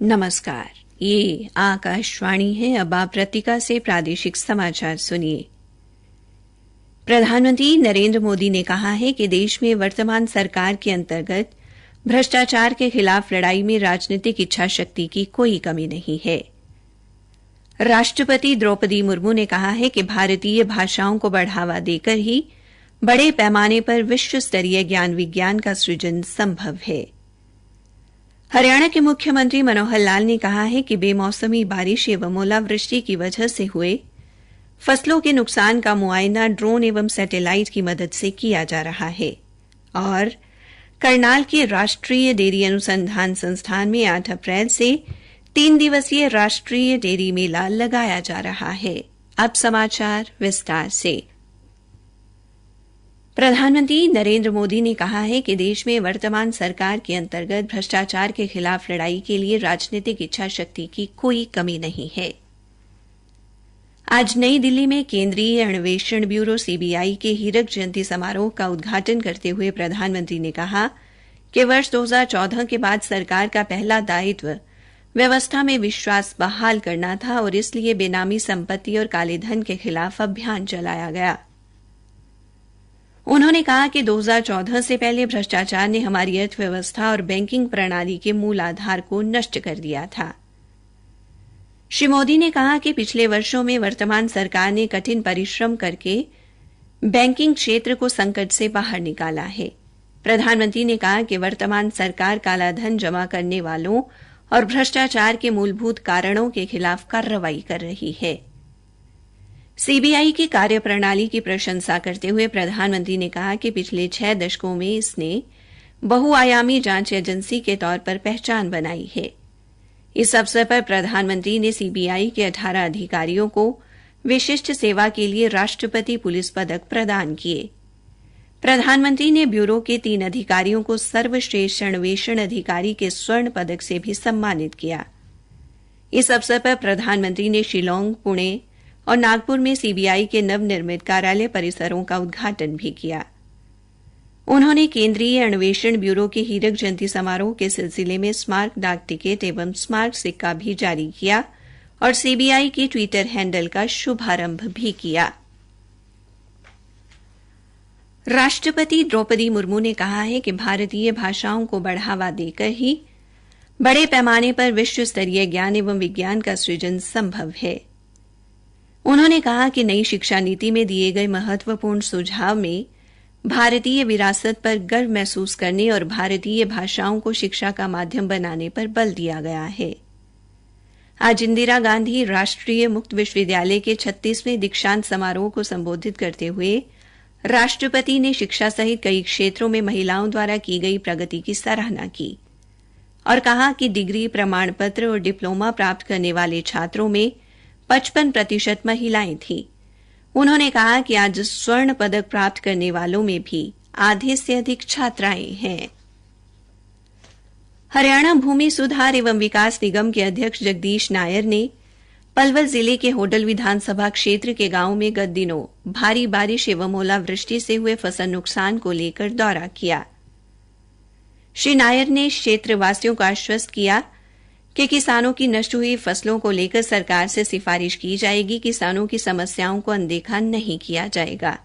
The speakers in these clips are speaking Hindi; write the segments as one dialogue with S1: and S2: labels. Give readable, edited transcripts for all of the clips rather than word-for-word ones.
S1: नमस्कार, ये आकाशवाणी है। अब आप रतिका से प्रादेशिक समाचार सुनिए। प्रधानमंत्री नरेंद्र मोदी ने कहा है कि देश में वर्तमान सरकार के अंतर्गत भ्रष्टाचार के खिलाफ लड़ाई में राजनीतिक इच्छा शक्ति की कोई कमी नहीं है। राष्ट्रपति द्रौपदी मुर्मू ने कहा है कि भारतीय भाषाओं को बढ़ावा देकर ही बड़े पैमाने पर विश्व स्तरीय ज्ञान विज्ञान का सृजन संभव है। हरियाणा के मुख्यमंत्री मनोहर लाल ने कहा है कि बेमौसमी बारिश एवं ओलावृष्टि की वजह से हुए फसलों के नुकसान का मुआयना ड्रोन एवं सैटेलाइट की मदद से किया जा रहा है और करनाल के राष्ट्रीय डेयरी अनुसंधान संस्थान में 8 अप्रैल से 3 दिवसीय राष्ट्रीय डेयरी मेला लगाया जा रहा है। अब समाचार विस्तार से। प्रधानमंत्री नरेंद्र मोदी ने कहा है कि देश में वर्तमान सरकार के अंतर्गत भ्रष्टाचार के खिलाफ लड़ाई के लिए राजनीतिक इच्छा शक्ति की कोई कमी नहीं है। आज नई दिल्ली में केंद्रीय अन्वेषण ब्यूरो सीबीआई के हीरक जयंती समारोह का उद्घाटन करते हुए प्रधानमंत्री ने कहा कि वर्ष 2014 के बाद सरकार का पहला दायित्व व्यवस्था में विश्वास बहाल करना था और इसलिए बेनामी संपत्ति और काले धन के खिलाफ अभियान चलाया गया। उन्होंने कहा कि 2014 से पहले भ्रष्टाचार ने हमारी अर्थव्यवस्था और बैंकिंग प्रणाली के मूल आधार को नष्ट कर दिया था। श्री मोदी ने कहा कि पिछले वर्षों में वर्तमान सरकार ने कठिन परिश्रम करके बैंकिंग क्षेत्र को संकट से बाहर निकाला है। प्रधानमंत्री ने कहा कि वर्तमान सरकार काला धन जमा करने वालों और भ्रष्टाचार के मूलभूत कारणों के खिलाफ कार्रवाई कर रही है। सीबीआई की कार्यप्रणाली की प्रशंसा करते हुए प्रधानमंत्री ने कहा कि पिछले 6 दशकों में इसने बहुआयामी जांच एजेंसी के तौर पर पहचान बनाई है। इस अवसर पर प्रधानमंत्री ने सीबीआई के 18 अधिकारियों को विशिष्ट सेवा के लिए राष्ट्रपति पुलिस पदक प्रदान किए। प्रधानमंत्री ने ब्यूरो के 3 अधिकारियों को सर्वश्रेष्ठ अन्वेषण अधिकारी के स्वर्ण पदक से भी सम्मानित किया। इस अवसर पर प्रधानमंत्री ने शिलांग, पुणे और नागपुर में सीबीआई के नवनिर्मित कार्यालय परिसरों का उद्घाटन भी किया। उन्होंने केंद्रीय अन्वेषण ब्यूरो के हीरक जयंती समारोह के सिलसिले में स्मारक डाक टिकट एवं स्मारक सिक्का भी जारी किया और सीबीआई के ट्विटर हैंडल का शुभारंभ भी किया। राष्ट्रपति द्रौपदी मुर्मू ने कहा है कि भारतीय भाषाओं को बढ़ावा देकर ही बड़े पैमाने पर विश्व स्तरीय ज्ञान एवं विज्ञान का सृजन संभव है। उन्होंने कहा कि नई शिक्षा नीति में दिए गए महत्वपूर्ण सुझाव में भारतीय विरासत पर गर्व महसूस करने और भारतीय भाषाओं को शिक्षा का माध्यम बनाने पर बल दिया गया है। आज इंदिरा गांधी राष्ट्रीय मुक्त विश्वविद्यालय के 36वें दीक्षांत समारोह को संबोधित करते हुए राष्ट्रपति ने शिक्षा सहित कई क्षेत्रों में महिलाओं द्वारा की गई प्रगति की सराहना की और कहा कि डिग्री, प्रमाण पत्र और डिप्लोमा प्राप्त करने वाले छात्रों में 55% महिलाएं थीं। उन्होंने कहा कि आज स्वर्ण पदक प्राप्त करने वालों में भी आधे से अधिक छात्राएं हैं। हरियाणा भूमि सुधार एवं विकास निगम के अध्यक्ष जगदीश नायर ने पलवल जिले के होडल विधानसभा क्षेत्र के गांव में गत दिनों भारी बारिश एवं ओलावृष्टि से हुए फसल नुकसान को लेकर दौरा किया। श्री नायर ने क्षेत्रवासियों को आश्वस्त किया कि किसानों की नष्ट हुई फसलों को लेकर सरकार से सिफारिश की जाएगी। किसानों की समस्याओं को अनदेखा नहीं किया जाएगा।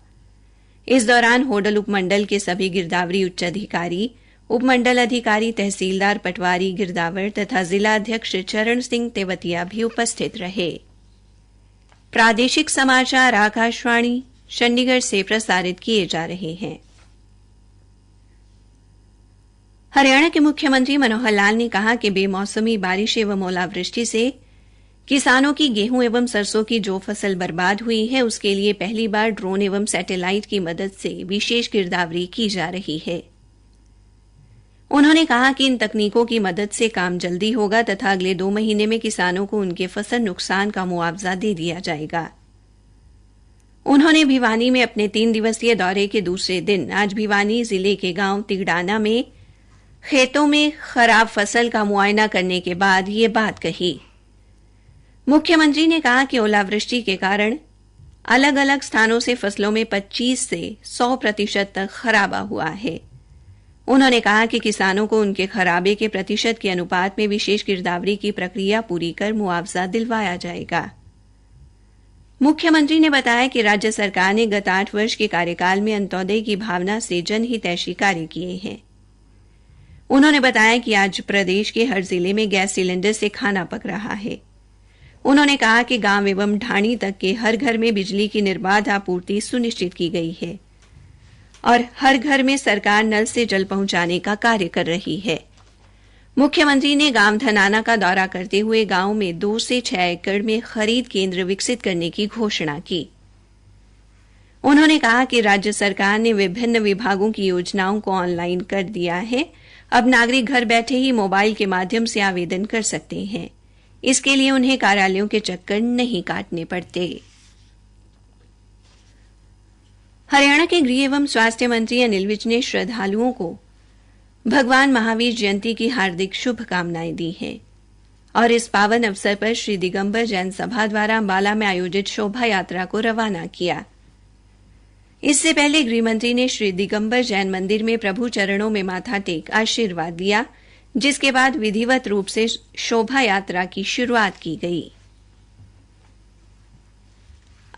S1: इस दौरान होडल उपमंडल के सभी गिरदावरी उच्च अधिकारी, उपमंडल अधिकारी, तहसीलदार पटवारी गिरदावर तथा जिला अध्यक्ष चरण सिंह तेवतिया भी उपस्थित रहे। प्रादेशिक समाचार आकाशवाणी चंडीगढ़ से प्रसारित किए जा रहे हैं। हरियाणा के मुख्यमंत्री मनोहर लाल ने कहा कि बेमौसमी बारिश एवं ओलावृष्टि से किसानों की गेहूं एवं सरसों की जो फसल बर्बाद हुई है उसके लिए पहली बार ड्रोन एवं सैटेलाइट की मदद से विशेष गिरदावरी की जा रही है। उन्होंने कहा कि इन तकनीकों की मदद से काम जल्दी होगा तथा अगले 2 महीने में किसानों को उनके फसल नुकसान का मुआवजा दे दिया जाएगा। उन्होंने भिवानी में अपने 3 दिवसीय दौरे के दूसरे दिन आज भिवानी जिले के गांव तिगड़ाना में खेतों में खराब फसल का मुआयना करने के बाद ये बात कही। मुख्यमंत्री ने कहा कि ओलावृष्टि के कारण अलग अलग स्थानों से फसलों में 25 से 100% तक खराबा हुआ है। उन्होंने कहा कि किसानों को उनके खराबे के प्रतिशत के अनुपात में विशेष गिरदावरी की प्रक्रिया पूरी कर मुआवजा दिलवाया जाएगा। मुख्यमंत्री ने बताया कि राज्य सरकार ने गत 8 वर्ष के कार्यकाल में अंत्योदय की भावना से जनहितैषी कार्य किए हैं। उन्होंने बताया कि आज प्रदेश के हर जिले में गैस सिलेंडर से खाना पक रहा है। उन्होंने कहा कि गांव एवं ढाणी तक के हर घर में बिजली की निर्बाध आपूर्ति सुनिश्चित की गई है और हर घर में सरकार नल से जल पहुंचाने का कार्य कर रही है। मुख्यमंत्री ने गांव धनाना का दौरा करते हुए गांव में 2 से 6 एकड़ में खरीद केंद्र विकसित करने की घोषणा की। उन्होंने कहा कि राज्य सरकार ने विभिन्न विभागों की योजनाओं को ऑनलाइन कर दिया है। अब नागरिक घर बैठे ही मोबाइल के माध्यम से आवेदन कर सकते हैं। इसके लिए उन्हें कार्यालयों के चक्कर नहीं काटने पड़ते। हरियाणा के गृह एवं स्वास्थ्य मंत्री अनिल विज ने श्रद्धालुओं को भगवान महावीर जयंती की हार्दिक शुभकामनाएं दी हैं और इस पावन अवसर पर श्री दिगंबर जैन सभा द्वारा अंबाला में आयोजित शोभा यात्रा को रवाना किया। इससे पहले गृहमंत्री ने श्री दिगंबर जैन मंदिर में प्रभु चरणों में माथा टेक आशीर्वाद लिया, जिसके बाद विधिवत रूप से शोभा यात्रा की शुरुआत की गई।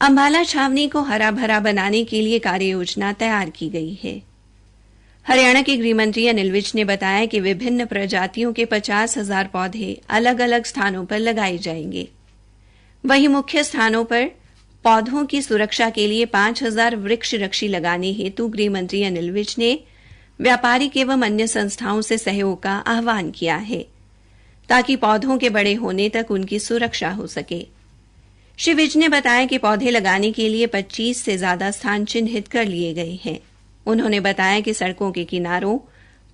S1: अंबाला छावनी को हरा भरा बनाने के लिए कार्य योजना तैयार की गई है। हरियाणा के गृहमंत्री अनिल विज ने बताया कि विभिन्न प्रजातियों के 50,000 पौधे अलग अलग स्थानों पर लगाए जाएंगे। वहीं मुख्य स्थानों पर पौधों की सुरक्षा के लिए 5,000 वृक्ष रक्षी लगाने हेतु गृहमंत्री अनिल विज ने व्यापारिक एवं अन्य संस्थाओं से सहयोग का आह्वान किया है, ताकि पौधों के बड़े होने तक उनकी सुरक्षा हो सके। श्री विज ने बताया कि पौधे लगाने के लिए 25 से ज्यादा स्थान चिन्हित कर लिए गए हैं। उन्होंने बताया कि सड़कों के किनारों,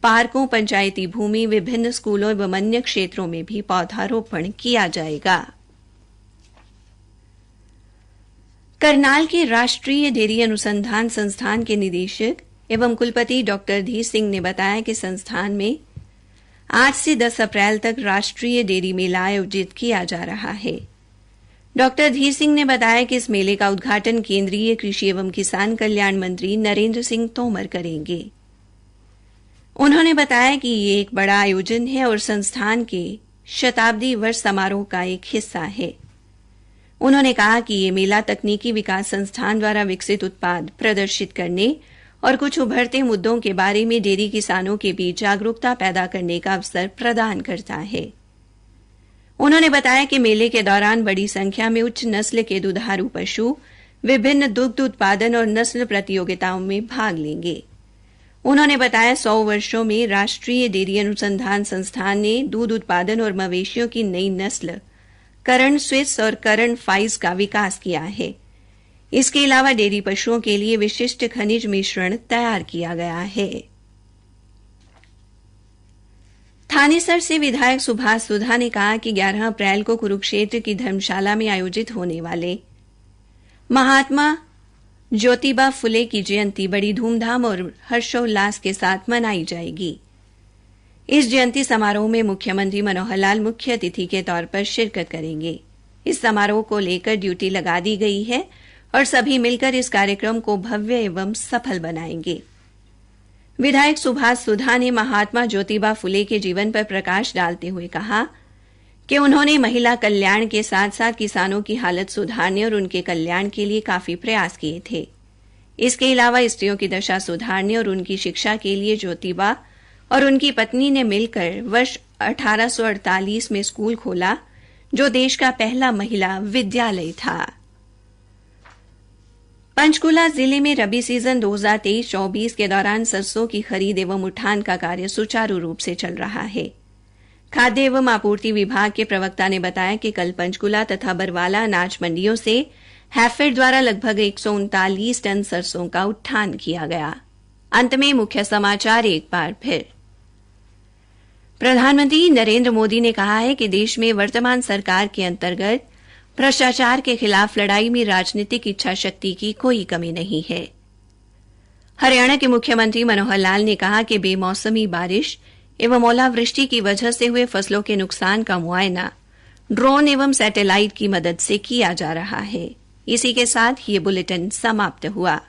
S1: पार्कों, पंचायती भूमि, विभिन्न स्कूलों एवं अन्य क्षेत्रों में भी पौधारोपण किया जाएगा। करनाल के राष्ट्रीय डेयरी अनुसंधान संस्थान के निदेशक एवं कुलपति डॉक्टर धीर सिंह ने बताया कि संस्थान में 8 से 10 अप्रैल तक राष्ट्रीय डेयरी मेला आयोजित किया जा रहा है। डॉक्टर धीर सिंह ने बताया कि इस मेले का उद्घाटन केंद्रीय कृषि एवं किसान कल्याण मंत्री नरेंद्र सिंह तोमर करेंगे। उन्होंने बताया कि ये एक बड़ा आयोजन है और संस्थान के शताब्दी वर्ष समारोह का एक हिस्सा है। उन्होंने कहा कि ये मेला तकनीकी विकास संस्थान द्वारा विकसित उत्पाद प्रदर्शित करने और कुछ उभरते मुद्दों के बारे में डेयरी किसानों के बीच जागरूकता पैदा करने का अवसर प्रदान करता है। उन्होंने बताया कि मेले के दौरान बड़ी संख्या में उच्च नस्ल के दुधारू पशु विभिन्न दुग्ध उत्पादन और नस्ल प्रतियोगिताओं में भाग लेंगे। उन्होंने बताया 100 वर्षों में राष्ट्रीय डेयरी अनुसंधान संस्थान ने दूध उत्पादन और मवेशियों की नई नस्ल करण स्विस और करण फाइज का विकास किया है। इसके अलावा डेयरी पशुओं के लिए विशिष्ट खनिज मिश्रण तैयार किया गया है। थानेसर से विधायक सुभाष सुधा ने कहा कि 11 अप्रैल को कुरुक्षेत्र की धर्मशाला में आयोजित होने वाले महात्मा ज्योतिबा फुले की जयंती बड़ी धूमधाम और हर्षोल्लास के साथ मनाई जाएगी। इस जयंती समारोह में मुख्यमंत्री मनोहर लाल मुख्य अतिथि के तौर पर शिरकत करेंगे। इस समारोह को लेकर ड्यूटी लगा दी गई है और सभी मिलकर इस कार्यक्रम को भव्य एवं सफल बनाएंगे। विधायक सुभाष सुधा ने महात्मा ज्योतिबा फुले के जीवन पर प्रकाश डालते हुए कहा कि उन्होंने महिला कल्याण के साथ साथ किसानों की हालत सुधारने और उनके कल्याण के लिए काफी प्रयास किए थे। इसके अलावा स्त्रियों की दशा सुधारने और उनकी शिक्षा के लिए ज्योतिबा और उनकी पत्नी ने मिलकर वर्ष 1848 में स्कूल खोला, जो देश का पहला महिला विद्यालय था। पंचकुला जिले में रबी सीजन 2023-24 के दौरान सरसों की खरीद एवं उठान का कार्य सुचारू रूप से चल रहा है। खाद्य एवं आपूर्ति विभाग के प्रवक्ता ने बताया कि कल पंचकुला तथा बरवाला अनाज मंडियों से हैफेड द्वारा लगभग 139 टन सरसों का उठान किया गया। अंत में मुख्य समाचार एक बार फिर। प्रधानमंत्री नरेंद्र मोदी ने कहा है कि देश में वर्तमान सरकार के अंतर्गत भ्रष्टाचार के खिलाफ लड़ाई में राजनीतिक इच्छा शक्ति की कोई कमी नहीं है। हरियाणा के मुख्यमंत्री मनोहर लाल ने कहा कि बेमौसमी बारिश एवं ओलावृष्टि की वजह से हुए फसलों के नुकसान का मुआयना ड्रोन एवं सैटेलाइट की मदद से किया जा रहा है। इसी के साथ ये बुलेटिन समाप्त हुआ।